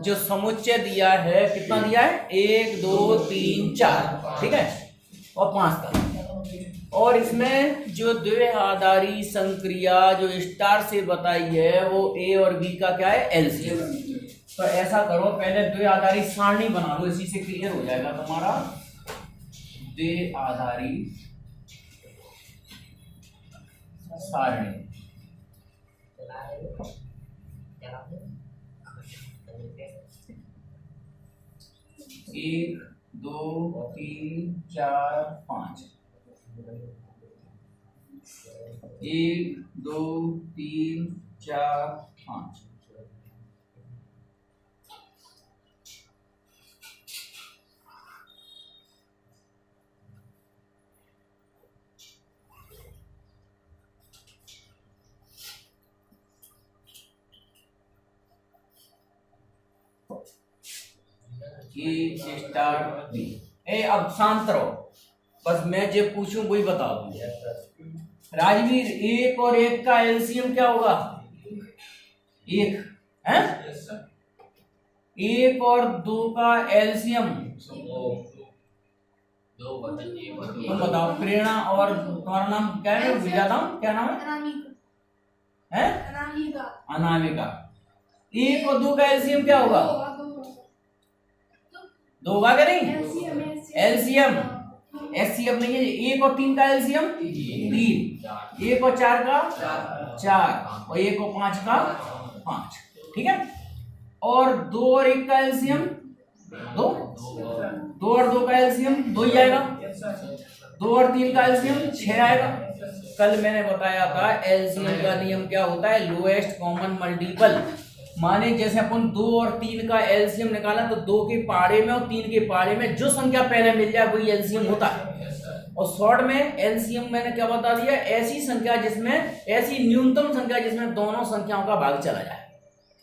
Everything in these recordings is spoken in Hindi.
जो समुच्चय दिया है कितना दिया है, 1 2 3 4, ठीक है, और 5 तक। और इसमें जो द्विआधारी संक्रिया जो स्टार से बताई है वो ए और बी का क्या है, एलसीएम। तो ऐसा करो, पहले द्विआधारी सारणी बना लो, इसी से क्लियर हो जाएगा तुम्हारा। द्विआधारी सारणी 1 2 3 4 5, 1 2 3 4 5। ए स्टार बी। अब शांत रहो, बस मैं जो पूछूं वही बता दूं। राजवीर, 1 और 1 का एलसीएम क्या होगा, 1 है। 1 और 2 का एलसीएम तुम बताओ। प्रेरणा, और तुम्हारा नाम क्या है, क्या नाम है? अनामिका। 1 और 2 का एलसीएम क्या होगा, 2 होगा क्या नहीं, एलसीएम। एचसीएफ नहीं है। 1 और 3 का एलसीएम 3, 1 और 4 का 4, और 1 और 5 का 5, ठीक है। और 2 और 1 का एलसीएम 2, 2 और 2 का एलसीएम 2 ही आएगा। 2 और 3 का एलसीएम 6 आएगा। कल मैंने बताया था एलसीएम का नियम क्या होता है, लोएस्ट कॉमन मल्टीपल। माने जैसे अपन 2 और 3 का एलसीएम निकाला तो 2 के पहाड़े में और 3 के पहाड़े में जो संख्या पहले मिल जाए वही एलसीएम होता है। और शॉर्ट में एलसीएम मैंने क्या बता दिया, ऐसी संख्या जिसमें, ऐसी न्यूनतम संख्या जिसमें दोनों संख्याओं का भाग चला जाए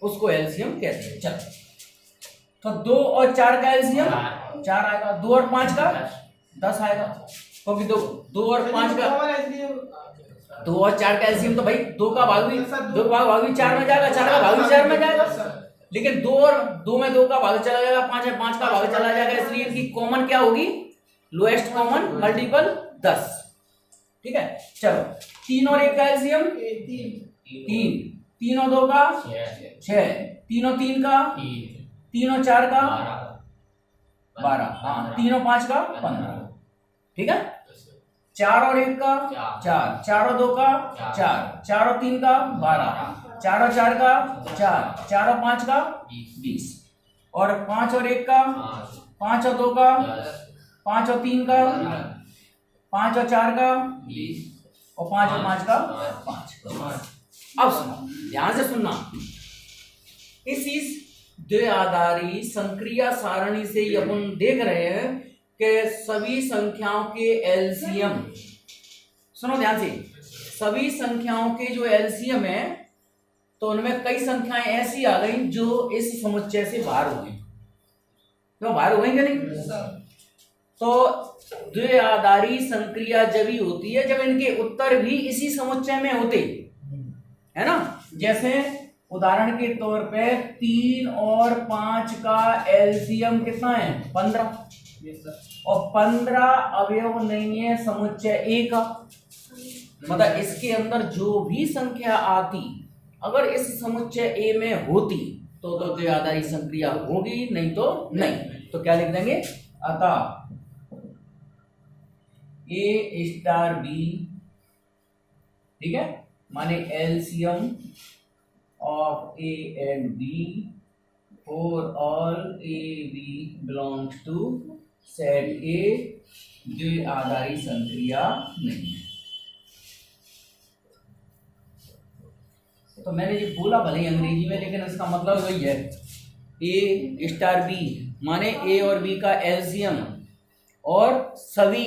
उसको एलसीएम कहते हैं। चलो, तो 2 और 4 का एलसीएम 4 आएगा। 2 और 5 का 10 आएगा, क्योंकि 2 और 5 का 2 और 4 का एलसीएम तो भाई 2 का भाग भी 4 में जाएगा, 4 का भाग भी 4 में जाएगा। लेकिन 2 और 2 में 2 का भाग चला जाएगा, 5 में 5 का भाग चला जाएगा, इसलिए इनकी कॉमन क्या होगी, लोएस्ट कॉमन मल्टीपल 10, ठीक है। चलो, 3 और 1 का एलसीएम 3, 3 और 2 का 6, 3 और 3 का 3 और 4 का 12, हाँ 3 और 5 का 15, ठीक है। 4 और 1 का 4, 4 और 2 का 4, 4 और 3 का 12, 4 और 4 का 4, 4 और 5 का 20, और 5 और 1 का 5 और 2 का 5 और 3 का 5 और 4 का 20, और 5 और 5 का 5। अब सुनो, ध्यान से सुनना। इसी द्विआधारी संक्रिया सारणी से ही अपन देख रहे हैं कि सभी संख्याओं के एलसीएम, सुनो ध्यान से, सभी संख्याओं के जो एलसीएम है तो उनमें कई संख्याएं ऐसी आ गई जो इस समुच्चय से बाहर हो गई। क्यों बाहर हो गई क्या नहीं? तो द्विआधारी संक्रिया जब ही होती है जब इनके उत्तर भी इसी समुच्चय में होते, है ना। जैसे उदाहरण के तौर पे 3 और 5 का एलसीएम कितना है, 15, और 15 अवयव नहीं है समुच्चय ए का। मतलब इसके अंदर जो भी संख्या आती अगर इस समुच्चय ए में होती तो द्विआधारी संक्रिया होगी, नहीं तो नहीं। तो क्या लिख देंगे, अतः ए स्टार बी, ठीक है, माने LCM of A and B for all A B belongs to set A द्विआधारी संक्रिया नहीं है। तो मैंने ये बोला भले ही अंग्रेजी में, लेकिन इसका मतलब वही है। ए स्टार बी माने ए और बी का एलसीएम और सभी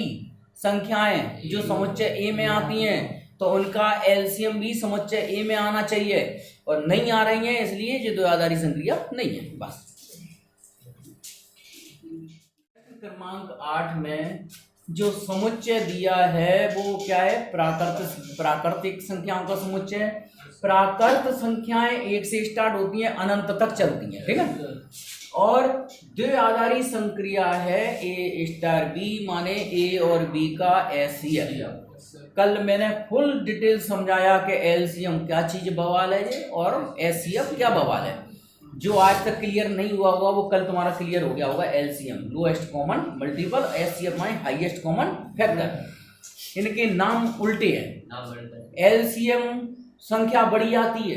संख्याएं जो समुच्चय ए में आती हैं तो उनका एलसीएम भी समुच्चय ए में आना चाहिए, और नहीं आ रही है इसलिए जो द्विआधारी संक्रिया नहीं है। बस क्रमांक 8 में जो समुच्चय दिया है वो क्या है, प्राकृतिक संख्याओं का समुच्चय। प्राकृत संख्याएं 1 से स्टार्ट होती हैं, अनंत तक चलती हैं, ठीक है। और द्विआधारी संक्रिया है ए स्टार बी, माने ए और बी का एचसीएफ। कल मैंने फुल डिटेल समझाया कि एलसीएम क्या चीज बवाल है ये और एचसीएफ क्या बवाल है। जो आज तक क्लियर नहीं हुआ होगा वो कल तुम्हारा क्लियर हो गया होगा। LCM lowest common multiple, HCF माने हाईएस्ट कॉमन फैक्टर। इनके नाम उल्टे हैं। एलसीएम संख्या बड़ी आती है,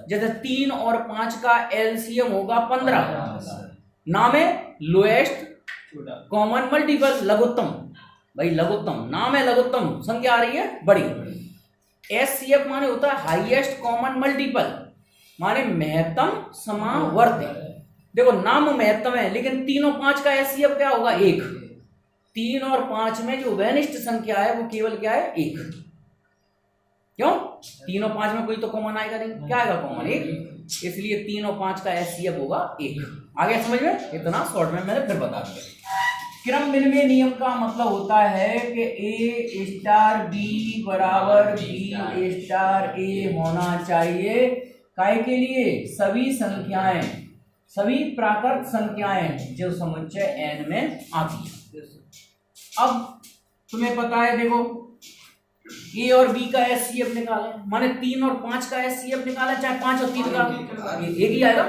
जैसे 3 और 5 का एलसीएम होगा 15, नाम है लोएस्ट कॉमन मल्टीपल, लघुत्तम। भाई लघुत्तम नाम है, लघुत्तम संख्या आ रही है बड़ी। एचसीएफ माने होता है हाईएस्ट कॉमन मल्टीपल, माने महत्तम समावर्ती। देखो नाम महत्तम है, लेकिन 3 और 5 का एचसीएफ क्या होगा 1। 3 और 5 में जो वैनिष्ट संख्या है वो केवल क्या है 1। क्यों? 3 और 5 में कोई तो कॉमन आएगा नहीं, क्या आएगा कॉमन 1, इसलिए 3 और 5 का एचसीएफ होगा 1। आगे समझ में? इतना शॉर्ट में मैंने फिर बता दिया। क्रम विनिमय नियम का मतलब होता है कि ए स्टार बी बराबर बी स्टार ए होना चाहिए। काय के लिए? सभी संख्याएं, सभी प्राकृत संख्याएं जो समुच्चय n में आती है। अब तुम्हें पता है, देखो ए और बी का एचसीएफ निकाले, माने 3 और 5 का एचसीएफ निकाला, चाहे 5 और 3 का एक ही आएगा।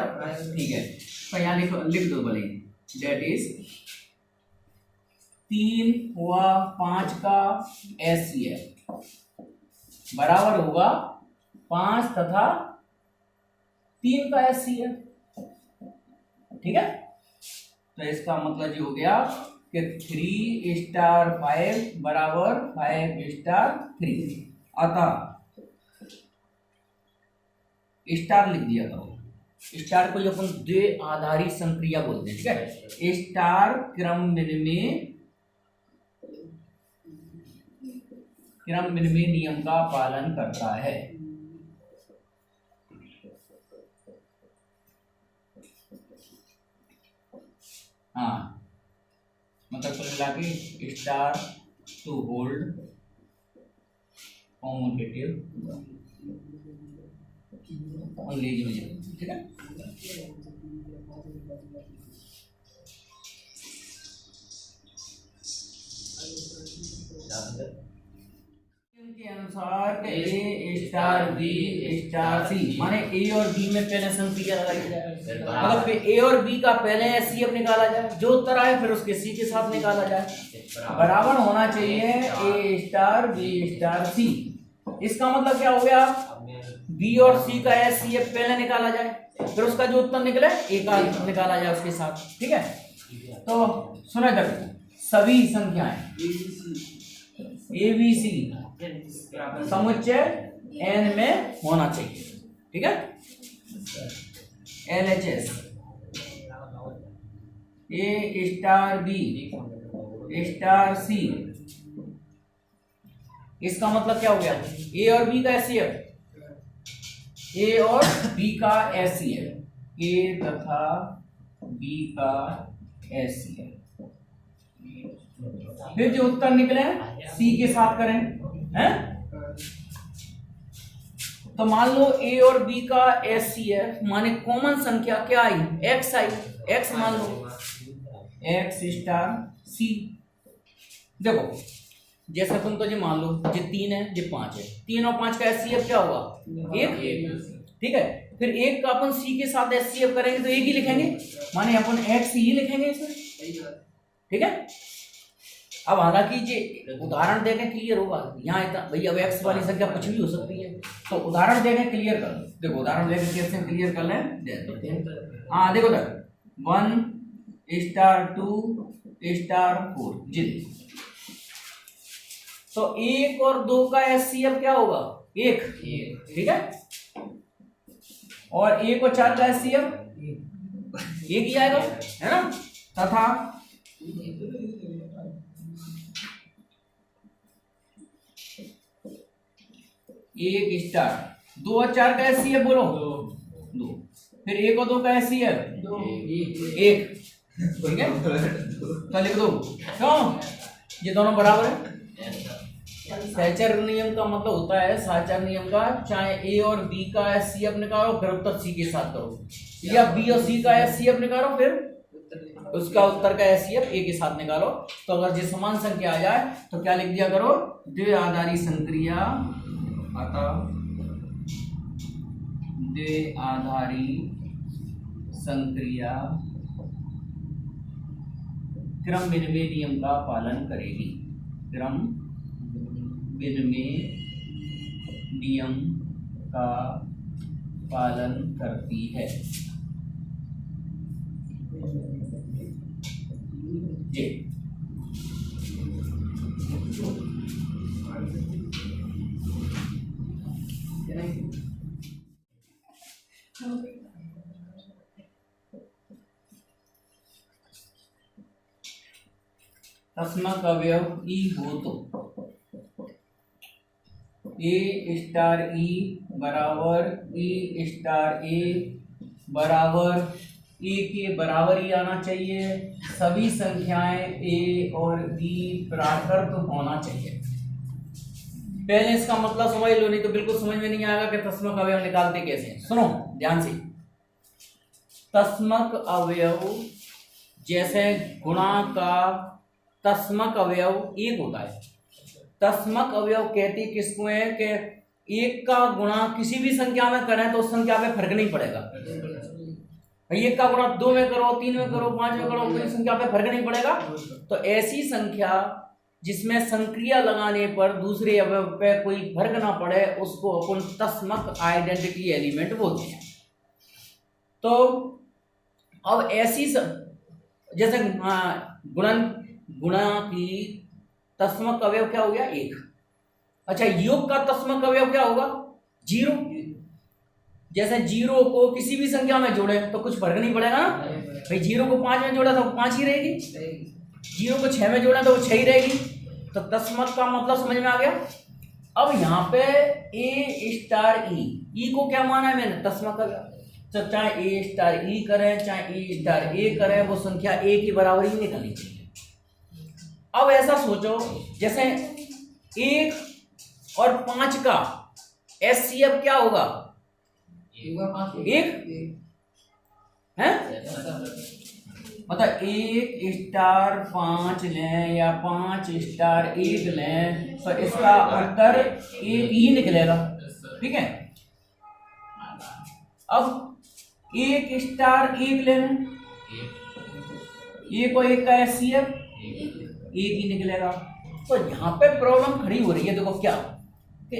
ठीक है, तो यहाँ लिख दो भले, दैट इज 3 हुआ 5 का एचसीएफ बराबर होगा 5 तथा 3 का एचसीएफ। ठीक है, तो इसका मतलब ये हो गया कि 3 स्टार 5 बराबर 5 स्टार 3। अतः स्टार लिख दिया करो, स्टार को अपन द्विआधारी संक्रिया बोलते हैं। ठीक है, स्टार क्रम विनिमय नियम का पालन करता है। हाँ, मतलब कुल मिला के star to hold commutative only. ठीक है, के अनुसार A star B star C, माने ए और बी में पहले संक्रिया लगाई जाए, मतलब फिर ए और बी का पहले एचसीएफ निकाला जाए, जो उत्तर आए फिर उसके सी के साथ निकाला जाए। बराबर होना चाहिए ए स्टार बी स्टार सी। इसका मतलब क्या हो गया? बी और सी का एचसीएफ पहले निकाला जाए, फिर उसका जो उत्तर निकले ए का निकाला जाए उसके साथ। ठीक है, तो सुना इधर, सभी संख्याएं ए बी सी समुच्चय n में होना चाहिए। ठीक है, LHS ए स्टार बी स्टार सी, इसका मतलब क्या हो गया? ए और बी का एचसीएफ, ए और बी का एचसीएफ, ए तथा बी का एचसीएफ, फिर जो उत्तर निकले सी के साथ करें हैं। तो मान लो ए और बी का एचसीएफ माने कॉमन संख्या क्या आई? एक्स आई, एक्स मान लो एक्स स्टार सी। देखो जैसे तुम तो जी मान लो जो 3 है जो 5 है, 3 और 5 का एचसीएफ क्या होगा 1। ठीक है, फिर 1 का अपन सी के साथ एचसीएफ करेंगे तो 1 ही लिखेंगे, माने अपन एक्स ही लिखेंगे इसमें। ठीक है, अब हालांकि ये उदाहरण देखें क्लियर होगा। यहाँ इतना भाई अब एक्स वाली संख्या कुछ भी हो सकती है, तो उदाहरण देखें क्लियर कर। देखो उदाहरण देखें कैसे क्लियर कर लें। हाँ देखो तक 1 स्टार 2 स्टार 4 जी। तो 1 और 2 का एचसीएफ क्या होगा 1। ठीक है, और 1 और 4 का एचसीएफ 1 ही आएगा, है ना। तथा 1 स्टार 2 और 4 का एचसीएफ बोलो 2, फिर 1 और 2 का एचसीएफ 1। ठीक है, तो लिख दो क्यों, ये दोनों बराबर है। सहचर नियम का मतलब होता है सहचर नियम का, चाहे ए और बी का एचसीएफ निकालो फिर उत्तर सी के साथ करो, या बी और सी का एचसीएफ निकालो फिर उसका उत्तर का एचसीएफ ए के साथ निकालो। तो अगर जो समान संख्या आ जाए तो क्या लिख दिया करो, द्विआधारी संक्रिया, अतः द्विआधारी संक्रिया क्रम विनिमय नियम का पालन करेगी, क्रम विनिमय नियम का पालन करती है। जी तस्मक अवयव ई हो तो ए स्टार ई बराबर ई स्टार ए बराबर ए के बराबर ही आना चाहिए, सभी संख्याएं ए और बी प्राकृत होना चाहिए। पहले इसका मतलब समझ लो, नहीं तो बिल्कुल समझ में नहीं आएगा कि तस्मक अवयव निकालते कैसे। सुनो ध्यान से, तस्मक अवयव जैसे गुणा का तस्मक अवयव एक होता है। तस्मक अवयव कहते किसको है कि एक का गुणा किसी भी संख्या में करें तो उस संख्या पे फर्क नहीं पड़ेगा। एक का गुणा 2 में करो, 3 में करो, 5 में करो, कोई संख्या पे फर्क नहीं पड़ेगा। तो ऐसी संख्या जिसमें संक्रिया लगाने पर दूसरे अवयव पे कोई फर्क ना पड़े उसको अपन तस्मक आइडेंटिटी एलिमेंट बोलते हैं। तो अब ऐसी जैसे गुणा की तस्मक अवयव क्या हो गया, 1। अच्छा, योग का तस्मक अवयव क्या होगा, 0। जैसे 0 को किसी भी संख्या में जोड़े तो कुछ फर्क नहीं पड़ेगा ना भाई। 0 को 5 में जोड़ा तो 5 ही रहेगी, 0 को 6 में जोड़ा तो वो 6 ही रहेगी। तो तस्मक का मतलब समझ में आ गया। अब यहाँ पे ए स्टार ई को क्या माना है मैंने, तस्मक अवयव। तो चाहे ए स्टार ई करें चाहे ए स्टार ए करें, वो संख्या ए की बराबर ही निकलनी चाहिए। अब ऐसा सोचो जैसे 1 और 5 का एचसीएफ क्या होगा, 1 है। मतलब 1 स्टार 5 लें या 5 स्टार 1 लें तो इसका उत्तर 1 ही निकलेगा, ठीक है। अब 1 स्टार 1 लें, 1 और 1 का एचसीएफ 1 ही निकलेगा। तो यहाँ पे प्रॉब्लम खड़ी हो रही है, देखो क्या कि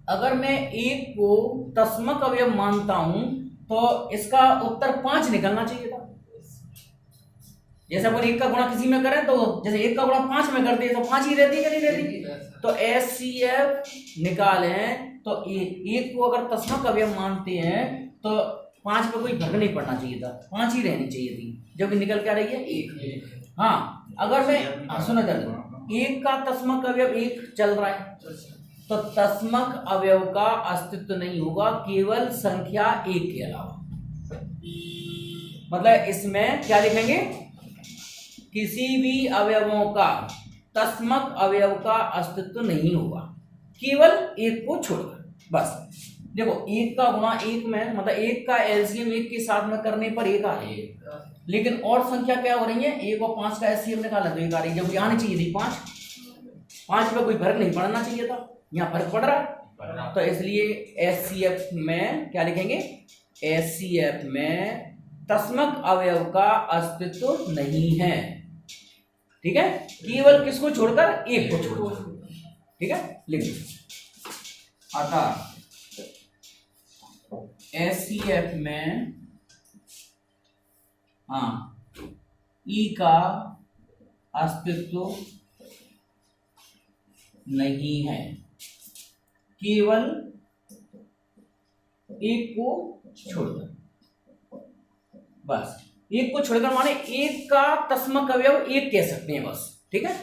अगर मैं 1 को तस्मक अवयव मानता हूं तो इसका उत्तर 5 निकलना चाहिए था। जैसे अपन 1 का गुणा किसी में करें तो जैसे 1 का गुणा 5 में करते हैं तो 5 ही रहती है कि नहीं रहती। तो एचसीएफ निकालें तो 1 को अगर तस्मक अवयव मानते हैं तो 5 पे कोई फर्क नहीं पड़ना चाहिए था, 5 ही रहनी चाहिए थी, जबकि निकल क्या रही है 1। हाँ, अगर मैं सुनो जल्दी, 1 का तस्मक अवयव 1 चल रहा है तो तस्मक अवयव का अस्तित्व नहीं होगा केवल संख्या 1 के अलावा। मतलब इसमें क्या लिखेंगे, किसी भी अवयवों का तस्मक अवयव का अस्तित्व नहीं होगा केवल 1 को छोड़कर। बस देखो 1 का गुणा 1 में मतलब 1 का एलसीएम 1 के साथ में करने पर 1 आ रही है, लेकिन और संख्या क्या हो रही है, 1 और 5 का एलसीएम निकाला तो 1 आ रही है, जबकि आनी चाहिए थी 5 पे कोई फर्क नहीं पड़ना चाहिए था, यहाँ फर्क पड़ रहा है। तो इसलिए एचसीएफ में क्या लिखेंगे, एचसीएफ में तस्मक अवयव का अस्तित्व नहीं है, ठीक है, केवल किसको छोड़कर 1 को छोड़कर, ठीक है। लिख दो, अतः एचसीएफ में ई का अस्तित्व नहीं है, केवल 1 को छोड़कर। बस 1 को छोड़कर माने 1 का तस्मक अवयव 1 कह सकते हैं बस, ठीक है।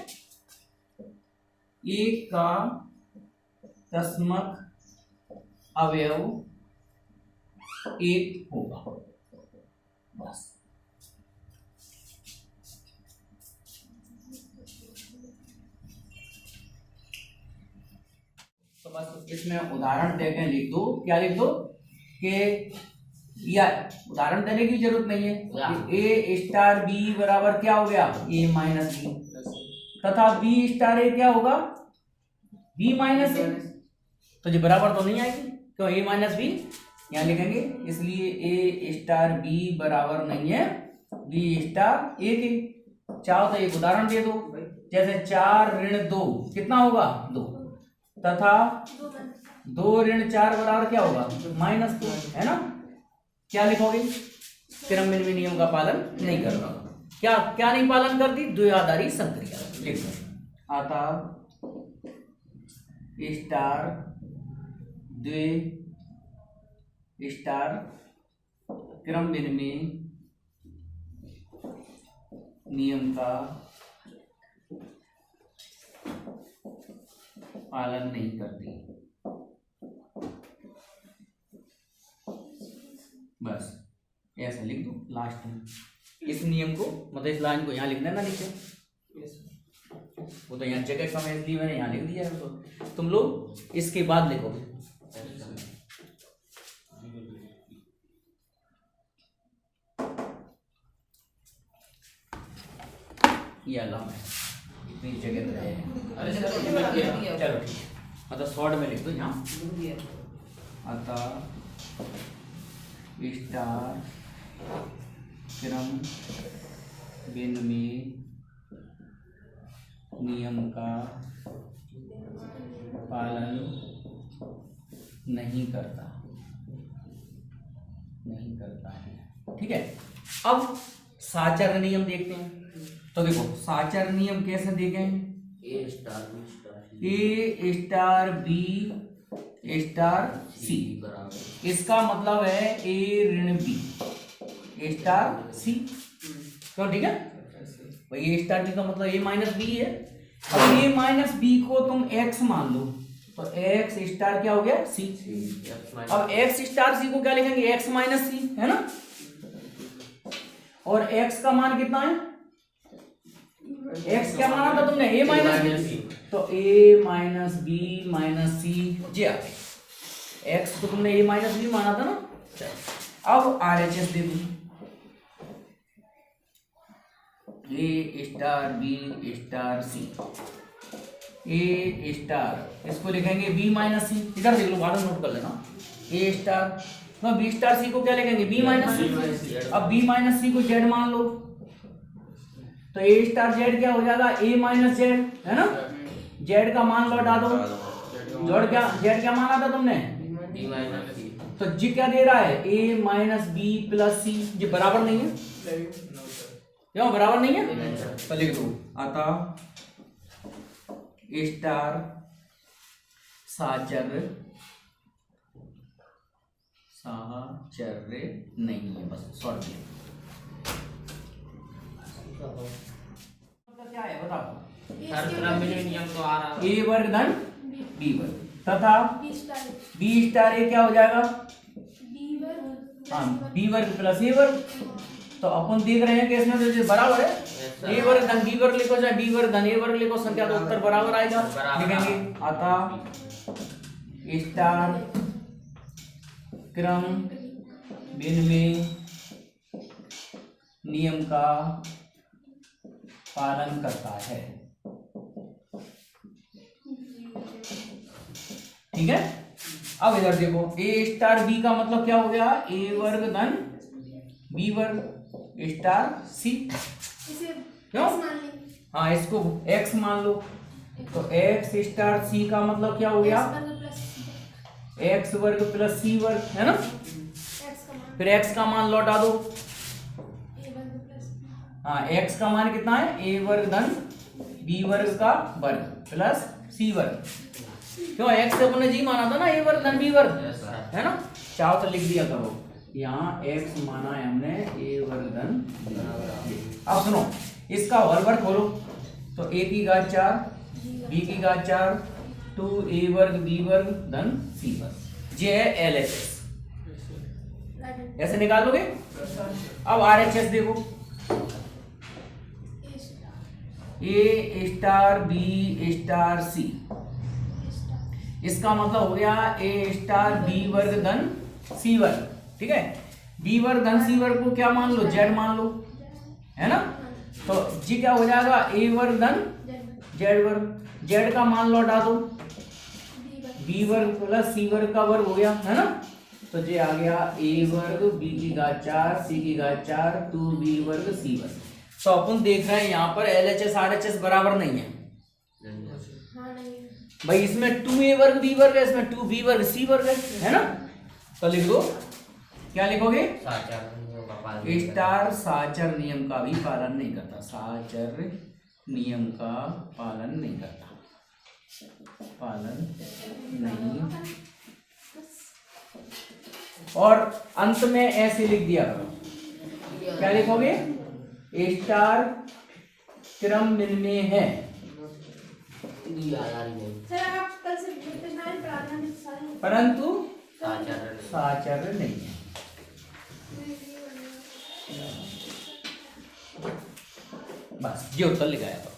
1 का तस्मक अवयव 1 होगा बस। तो बस इसमें उदाहरण देके लिख दो, क्या लिख दो कि या उदाहरण देने की जरूरत नहीं है। ए स्टार बी बराबर क्या हो गया, ए माइनस बी, तथा बी स्टार ए क्या होगा, बी माइनस ए। तो जो बराबर तो नहीं आएगी, क्यों, ए माइनस बी यहाँ लिखेंगे, इसलिए ए स्टार बी बराबर नहीं है बी स्टार ए के। चाहो तो एक उदाहरण दे दो, जैसे 4 ऋण 2 कितना होगा 2, तथा 2 ऋण 4 बराबर क्या होगा -2, है ना। क्या लिखोगे, क्रममिन्वय नियम का पालन नहीं कर रहा, क्या क्या नहीं पालन करती, द्विआधारी संक्रिया लिख दो। अतः स्टार द्वि स्टार क्रममिन्वय नियम का पालन नहीं करती। बस ऐसा लिख दो लास्ट में, इस नियम को, मतलब इस लाइन को यहाँ लिख देना नीचे, वो तो यहाँ जगह कम है इसलिए मैंने यहाँ लिख दिया है, तो तुम लोग इसके बाद लिखोगे। ये अलाम है, इतनी जगह तो है, चलो ठीक है, मतलब शॉर्ट में लिख दो यहाँ। अतः स्टार क्रममिन्वय नियम का पालन नहीं करता है, ठीक है। अब साचर नियम देखते हैं। तो देखो साचर नियम कैसे देखें, ए स्टार बी स्टार सी, इसका मतलब है ए ऋण बी स्टार सी, क्यों, ठीक है भाई, ए स्टार बी का मतलब ए माइनस बी है। अब ए माइनस बी को तुम एक्स मान लो, तो एक्स स्टार क्या हो गया सी। अब एक्स स्टार सी को क्या लिखेंगे, एक्स माइनस सी, है ना। और एक्स का मान कितना है, एक्स क्या माना था तुमने, ए माइनस बी, तो ए माइनस बी माइनस सी जे आ गई। एक्स को तुमने ए माइनस बी माना था ना। अब RHS दे दूं, ए स्टार बी स्टार सी, ए स्टार इसको लिखेंगे बी माइनस सी, इधर देख लो, बाद में नोट कर लेना। ए स्टार बी स्टार सी को क्या लिखेंगे, बी माइनस सी। अब बी माइनस सी को जेड मान लो, तो ए स्टार जेड क्या हो जाएगा, ए माइनस जेड, है ना। जेड का मान लौटा दो, जेड क्या माना था तुमने, बी माइनस सी, तो जी क्या दे रहा है, ए माइनस बी प्लस सी, ये बराबर नहीं है, क्यों बराबर नहीं है, तो लिख दो। अतः स्टार साचर्य नहीं है, बस शॉर्ट में क्या है बताओ, नियम तो आ रहा है, ए वर्ग धन बी वर्ग, तथा बी स्टार ए क्या हो जाएगा, हाँ बी वर्ग प्लस ए वर्ग। तो अपन देख रहे हैं कि इसमें तो बराबर है, ए वर्ग धन बी वर्ग लिखो चाहे बी वर्ग धन ए वर्ग लिखो, संख्या तो उत्तर बराबर आएगा, लिखेंगे। अतः स्टार क्रममिन्वय नियम का पालन करता है, ठीक है। अब इधर देखो, ए स्टार बी का मतलब क्या हो गया, ए वर्ग धन बी वर्ग स्टार सी, क्यों, हाँ इसको एक्स मान लो, तो एक्स स्टार सी का मतलब क्या हो गया, एक्स वर्ग प्लस सी वर्ग, है ना। फिर एक्स का मान लौटा दो, हाँ एक्स का मान कितना है, ए वर्ग धन बी वर्ग का वर्ग प्लस सी वर्ग, क्यों एक्स से अपने जी माना था ना, ए वर्ग धन बी वर्ग, है ना। चाहो तो लिख दिया करो, यहाँ एक्स माना है हमने ए वर्ग धन। अब सुनो, इसका होल वर्ग खोलो, तो ए की घात 4 बी की घात 4 2 ए वर्ग बी वर्ग धन सी वर्ग, ये है LHS, ऐसे निकालोगे। अब RHS देखो, ए स्टार बी स्टार सी, इसका मतलब हो गया ए स्टार बी वर्ग धन सी वर्ग, ठीक है। बी वर्ग धन सी वर्ग को क्या मान लो, जेड मान लो, है ना। तो जी क्या हो जाएगा, ए वर्ग धन जेड वर्ग, जेड का मान लौटा दो, बी वर्ग प्लस सी वर्ग का वर्ग हो गया, है ना। तो ये आ गया ए वर्ग बी की घात 4 सी की घात 4 2b वर्ग सी वर्ग। तो अपन देख रहे हैं यहाँ पर LHS RHS बराबर नहीं है भाई, इसमें 2a वर्ग बी वर्ग है, इसमें 2b वर्ग सी वर्ग है ना। तो लिख दो, क्या लिखोगे, स्टार साचर नियम का भी पालन नहीं करता, साचर नियम का पालन नहीं करता, पालन नहीं। और अंत में ऐसे लिख दिया करो, क्या लिखोगे, स्टार क्रम में है, परंतु साचर नहीं है। बस ये उत्तर लिखा है।